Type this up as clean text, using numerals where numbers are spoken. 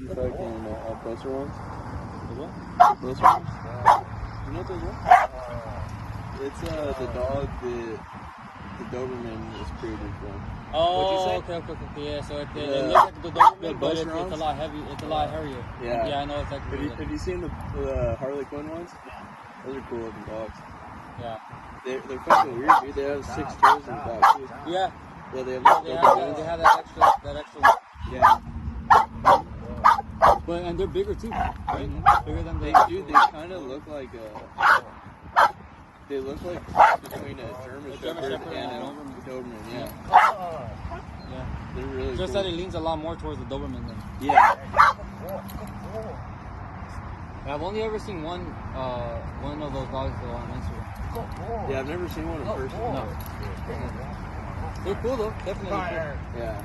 You fucking closer ones? The what? Closer ones? You know what those are? It's the dog that the Doberman is created from. Oh, okay. Yeah, so it looks like the Doberman, but it's a lot heavy. It's a lot hairier. Yeah. Yeah, I know exactly. Have you seen the Harley Quinn ones? Those are cool looking dogs. Yeah. They're fucking weird, dude. They have 6 toes in the back, too. Yeah. Yeah, they have they have that extra one. Yeah. But and they're bigger too, right? Bigger than They kind of look like they look like between a German Shepherd and a Doberman. Yeah. Yeah. They're really Just cool. that it leans a lot more towards the Doberman then. Yeah. I've only ever seen one of those dogs though on Instagram. Yeah, I've never seen one in person. No. They're cool though, definitely cool. Yeah.